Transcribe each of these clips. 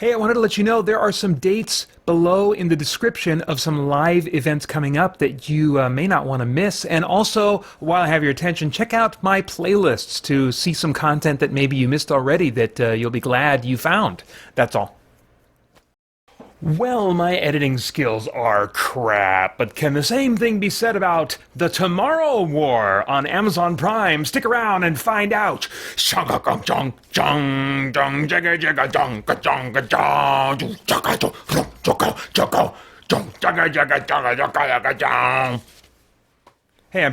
Hey, I wanted to let you know there are some dates below in the description of some live events coming up that you may not want to miss. And also, while I have your attention, check out my playlists to see some content that maybe you missed already that you'll be glad you found. That's all. Well, my editing skills are crap, but can the same thing be said about The Tomorrow War on Amazon Prime? Stick around and find out. Hey, I'm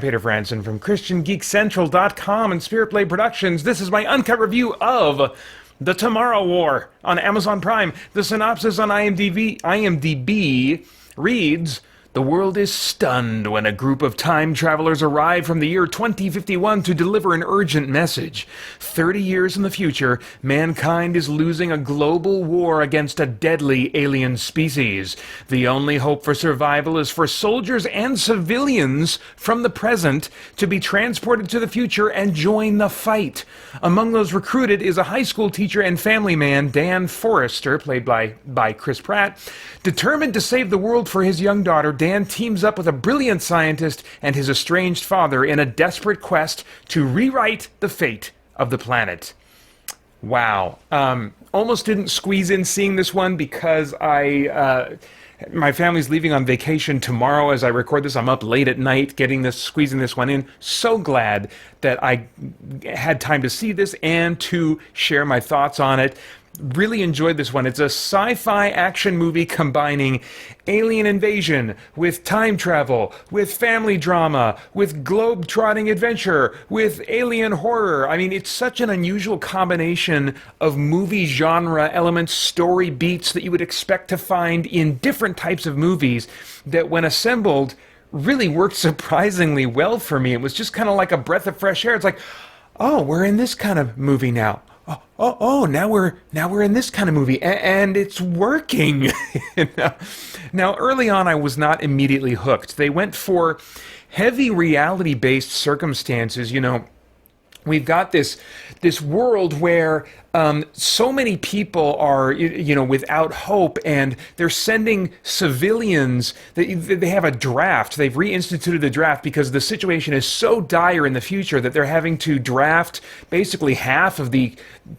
Peter Franson from christiangeekcentral.com and Spirit Blade Productions. This is my uncut review of The Tomorrow War on Amazon Prime. The synopsis on IMDb reads, "The world is stunned when a group of time travelers arrive from the year 2051 to deliver an urgent message. 30 years in the future, mankind is losing a global war against a deadly alien species. The only hope for survival is for soldiers and civilians from the present to be transported to the future and join the fight. Among those recruited is a high school teacher and family man, Dan Forrester, played by Chris Pratt. Determined to save the world for his young daughter, Dan teams up with a brilliant scientist and his estranged father in a desperate quest to rewrite the fate of the planet." Wow. Almost didn't squeeze in seeing this one because my family's leaving on vacation tomorrow as I record this. I'm up late at night squeezing this one in. So glad that I had time to see this and to share my thoughts on it. Really enjoyed this one. It's a sci-fi action movie combining alien invasion with time travel, with family drama, with globe-trotting adventure, with alien horror. I mean, it's such an unusual combination of movie genre elements, story beats that you would expect to find in different types of movies that, when assembled, really worked surprisingly well for me. It was just kind of like a breath of fresh air. It's like, oh, we're in this kind of movie now. Now we're in this kind of movie, and it's working. Now, early on, I was not immediately hooked. They went for heavy reality-based circumstances. We've got this world where so many people are, without hope, and they're sending civilians. They have a draft. They've reinstituted the draft because the situation is so dire in the future that they're having to draft basically half of the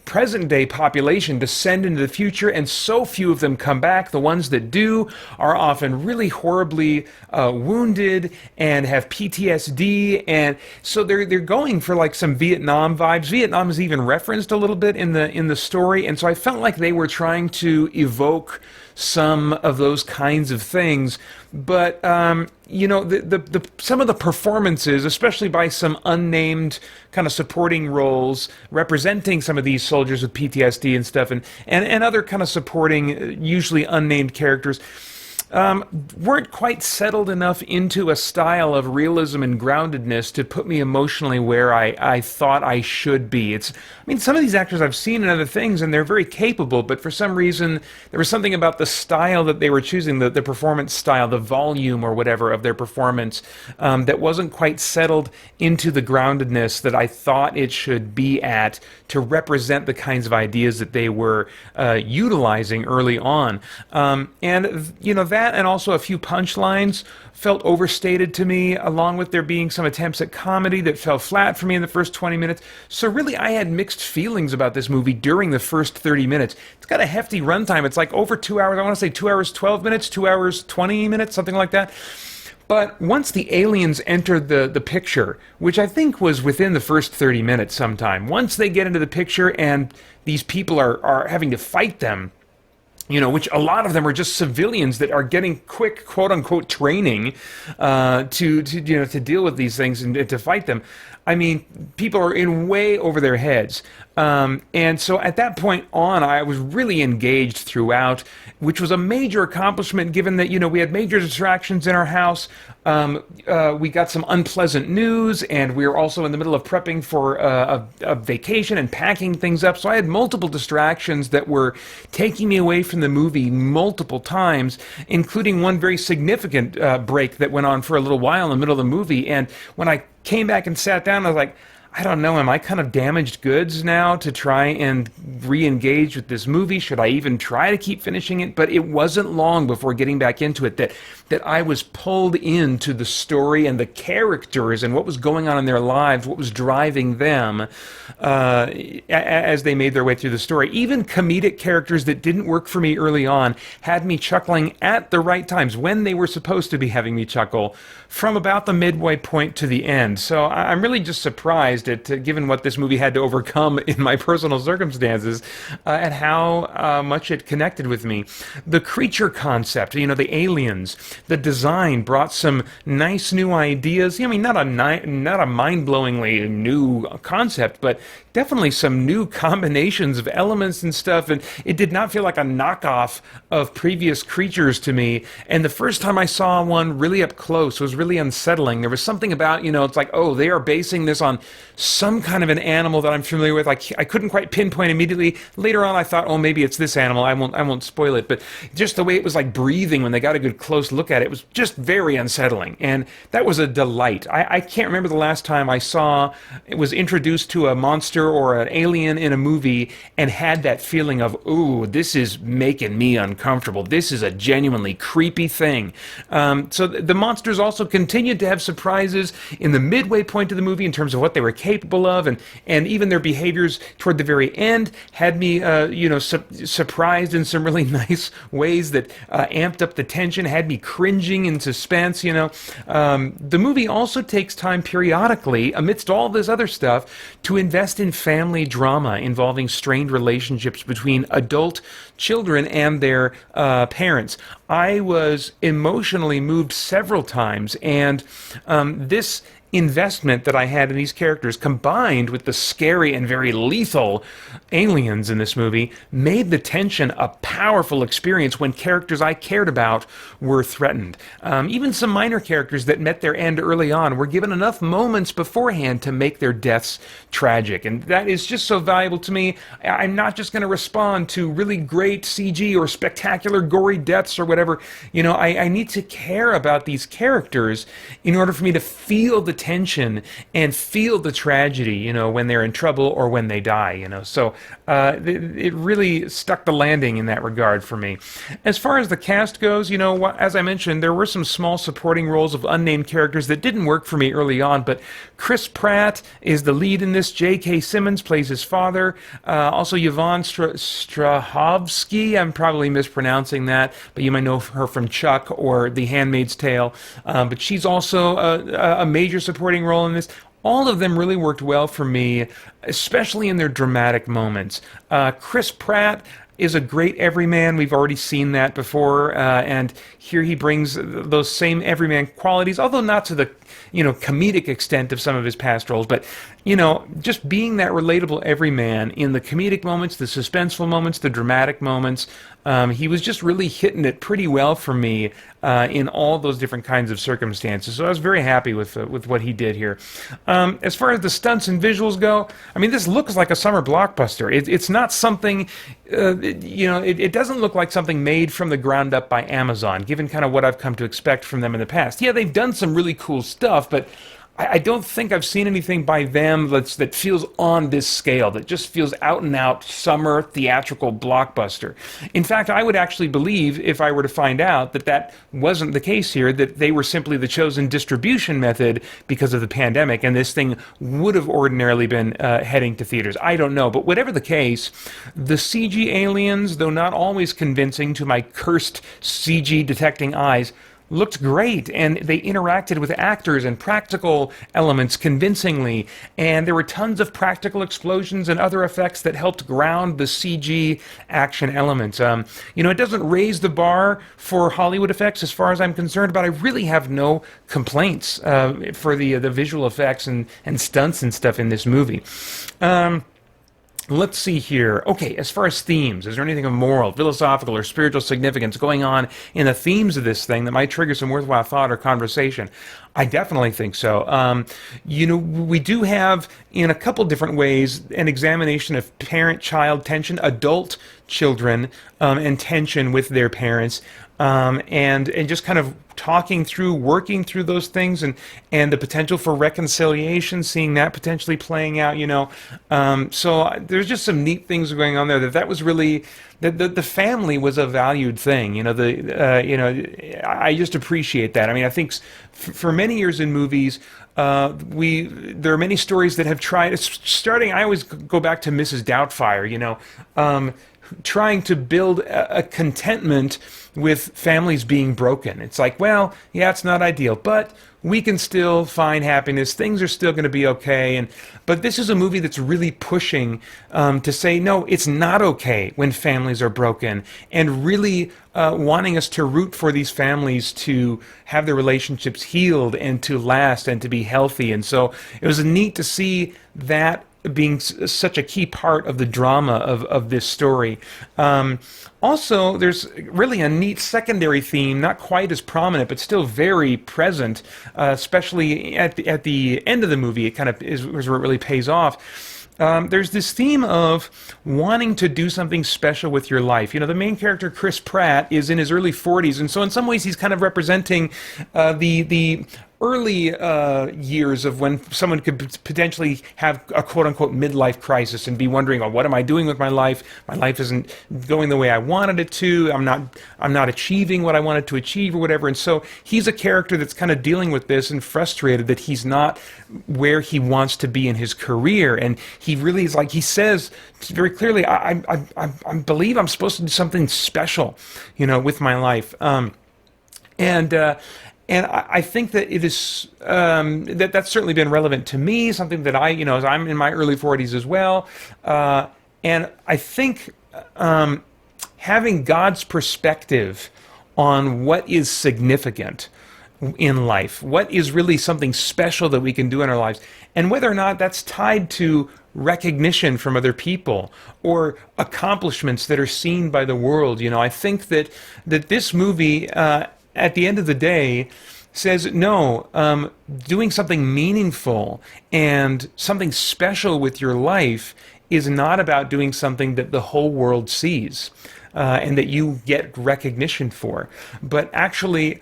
present-day population to send into the future, and so few of them come back. The ones that do are often really horribly wounded and have PTSD, and so they're going for like some Vietnam vibes. Vietnam is even referenced a little bit in the story, and so I felt like they were trying to evoke some of those kinds of things. But some of the performances, especially by some unnamed kind of supporting roles representing some of these soldiers with PTSD and stuff, and other kind of supporting, usually unnamed characters, weren't quite settled enough into a style of realism and groundedness to put me emotionally where I thought I should be. Some of these actors I've seen in other things, and they're very capable, but for some reason, there was something about the style that they were choosing, the performance style, the volume or whatever of their performance, that wasn't quite settled into the groundedness that I thought it should be at to represent the kinds of ideas that they were utilizing early on. That and also a few punchlines felt overstated to me, along with there being some attempts at comedy that fell flat for me in the first 20 minutes. So really, I had mixed feelings about this movie during the first 30 minutes. It's got a hefty runtime. It's like over 2 hours. I want to say 2 hours 12 minutes, 2 hours 20 minutes, something like that. But once the aliens entered the picture, which I think was within the first 30 minutes sometime, once they get into the picture and these people are having to fight them, which a lot of them are just civilians that are getting quick, quote-unquote, training to deal with these things and to fight them. I mean, people are in way over their heads. And so at that point on, I was really engaged throughout, which was a major accomplishment given that, we had major distractions in our house. We got some unpleasant news, and we were also in the middle of prepping for a vacation and packing things up. So I had multiple distractions that were taking me away from the movie multiple times, including one very significant break that went on for a little while in the middle of the movie. And when I came back and sat down, I was like, I don't know, am I kind of damaged goods now to try and re-engage with this movie? Should I even try to keep finishing it? But it wasn't long before getting back into it that I was pulled into the story and the characters and what was going on in their lives, what was driving them as they made their way through the story. Even comedic characters that didn't work for me early on had me chuckling at the right times, when they were supposed to be having me chuckle, from about the midway point to the end. So I'm really just surprised at, given what this movie had to overcome in my personal circumstances, at how much it connected with me. The creature concept, the aliens, the design brought some nice new ideas. I mean, not a mind-blowingly new concept, but definitely some new combinations of elements and stuff, and it did not feel like a knockoff of previous creatures to me. And the first time I saw one really up close was really unsettling. There was something about, it's like, oh, they are basing this on some kind of an animal that I'm familiar with. Like, I couldn't quite pinpoint immediately. Later on, I thought, oh, maybe it's this animal. I won't spoil it, but just the way it was like breathing when they got a good close look at it was just very unsettling, and that was a delight. I can't remember the last time I was introduced to a monster or an alien in a movie and had that feeling of, ooh, this is making me uncomfortable. This is a genuinely creepy thing. So the monsters also continued to have surprises in the midway point of the movie in terms of what they were capable of, and even their behaviors toward the very end had me, surprised in some really nice ways that amped up the tension, had me cringing in suspense. The movie also takes time periodically, amidst all this other stuff, to invest in family drama involving strained relationships between adult children and their parents. I was emotionally moved several times, and this investment that I had in these characters, combined with the scary and very lethal aliens in this movie, made the tension a powerful experience when characters I cared about were threatened. Even some minor characters that met their end early on were given enough moments beforehand to make their deaths tragic, and that is just so valuable to me. I'm not just going to respond to really great CG or spectacular gory deaths or whatever. I need to care about these characters in order for me to feel the tension and feel the tragedy, when they're in trouble or when they die, So it really stuck the landing in that regard for me. As far as the cast goes, as I mentioned, there were some small supporting roles of unnamed characters that didn't work for me early on, but Chris Pratt is the lead in this. J.K. Simmons plays his father. Also, Yvonne Strahovski, I'm probably mispronouncing that, but you might know her from Chuck or The Handmaid's Tale. But she's also a major supporting role in this. All of them really worked well for me, especially in their dramatic moments. Chris Pratt is a great everyman. We've already seen that before, and here he brings those same everyman qualities, although not to the comedic extent of some of his past roles, but just being that relatable everyman in the comedic moments, the suspenseful moments, the dramatic moments. He was just really hitting it pretty well for me in all those different kinds of circumstances. So I was very happy with what he did here. As far as the stunts and visuals go, I mean, this looks like a summer blockbuster. It's not something, it doesn't look like something made from the ground up by Amazon, given kind of what I've come to expect from them in the past. Yeah, they've done some really cool stuff, but I don't think I've seen anything by them that feels on this scale, that just feels out and out summer theatrical blockbuster. In fact, I would actually believe, if I were to find out that wasn't the case here, that they were simply the chosen distribution method because of the pandemic, and this thing would have ordinarily been heading to theaters. I don't know, but whatever the case, the CG aliens, though not always convincing to my cursed CG detecting eyes, looked great, and they interacted with actors and practical elements convincingly, and there were tons of practical explosions and other effects that helped ground the CG action elements. It doesn't raise the bar for Hollywood effects as far as I'm concerned, but I really have no complaints for the visual effects and stunts and stuff in this movie. Let's see here. Okay, as far as themes, is there anything of moral, philosophical, or spiritual significance going on in the themes of this thing that might trigger some worthwhile thought or conversation? I definitely think so. We do have, in a couple different ways, an examination of parent-child tension, adult children, and tension with their parents, and just kind of talking through, working through those things, and the potential for reconciliation, seeing that potentially playing out. So there's just some neat things going on there. That was really the family was a valued thing. I just appreciate that. I mean, I think for many years in movies, there are many stories that have tried. Starting, I always go back to Mrs. Doubtfire. Trying to build a contentment with families being broken. It's like, well, yeah, it's not ideal, but we can still find happiness. Things are still going to be okay. But this is a movie that's really pushing to say, no, it's not okay when families are broken, and really wanting us to root for these families to have their relationships healed and to last and to be healthy. And so it was neat to see that being such a key part of the drama of this story. Also, there's really a neat secondary theme, not quite as prominent, but still very present, especially at the end of the movie. It kind of is where it really pays off. There's this theme of wanting to do something special with your life. The main character, Chris Pratt, is in his early 40s, and so in some ways he's kind of representing the early years of when someone could potentially have a quote-unquote midlife crisis and be wondering, oh, what am I doing with my life? My life isn't going the way I wanted it to. I'm not achieving what I wanted to achieve or whatever. And so he's a character that's kind of dealing with this and frustrated that he's not where he wants to be in his career. And he really is, like he says very clearly, I believe I'm supposed to do something special, with my life. And I think that it is that's certainly been relevant to me. Something that as I'm in my early 40s as well, and I think having God's perspective on what is significant in life, what is really something special that we can do in our lives, and whether or not that's tied to recognition from other people or accomplishments that are seen by the world. I think that this movie, at the end of the day, says, no, doing something meaningful and something special with your life is not about doing something that the whole world sees and that you get recognition for, but actually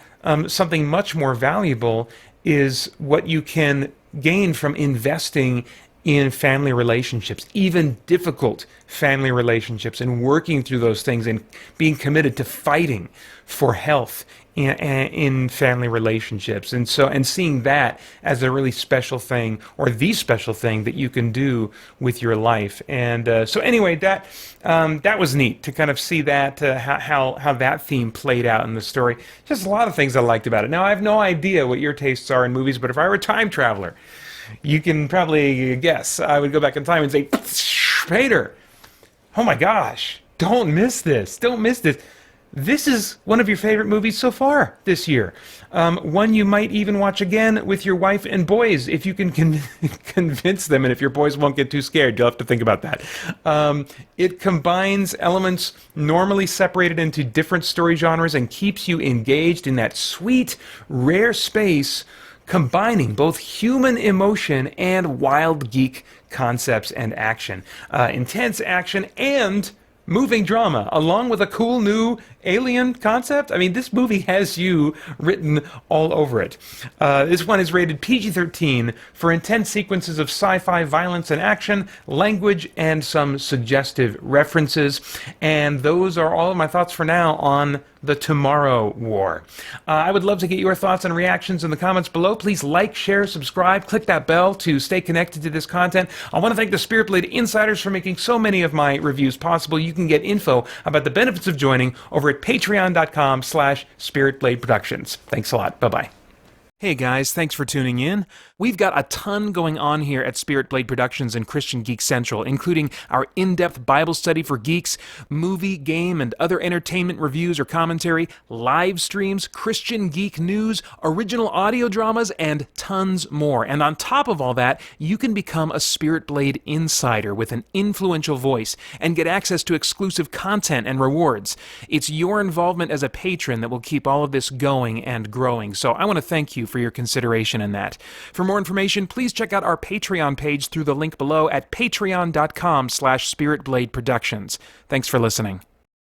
something much more valuable is what you can gain from investing in family relationships, even difficult family relationships, and working through those things and being committed to fighting for health in family relationships, and seeing that as a really special thing, or the special thing that you can do with your life. And so anyway, that was neat to kind of see that how that theme played out in the story. Just a lot of things I liked about it. Now, I have no idea what your tastes are in movies, but if I were a time traveler, you can probably guess I would go back in time and say, Peter, oh my gosh, don't miss this. This is one of your favorite movies so far this year. One you might even watch again with your wife and boys if you can convince them, and if your boys won't get too scared, you'll have to think about that. It combines elements normally separated into different story genres and keeps you engaged in that sweet, rare space, combining both human emotion and wild geek concepts and action. Intense action and moving drama, along with a cool new alien concept. I mean, this movie has you written all over it. This one is rated PG-13 for intense sequences of sci-fi violence and action, language, and some suggestive references. And those are all of my thoughts for now on The Tomorrow War. I would love to get your thoughts and reactions in the comments below. Please like, share, subscribe, click that bell to stay connected to this content. I want to thank the Spirit Blade Insiders for making so many of my reviews possible. You can get info about the benefits of joining over at patreon.com/spiritbladeproductions. Thanks a lot. Bye-bye. Hey guys, thanks for tuning in. We've got a ton going on here at Spirit Blade Productions and Christian Geek Central, including our in-depth Bible study for geeks, movie, game, and other entertainment reviews or commentary, live streams, Christian geek news, original audio dramas, and tons more. And on top of all that, you can become a Spirit Blade insider with an influential voice and get access to exclusive content and rewards. It's your involvement as a patron that will keep all of this going and growing, so I want to thank you for your consideration in that. For more information, please check out our Patreon page through the link below at patreon.com/spiritbladeproductions. Thanks for listening.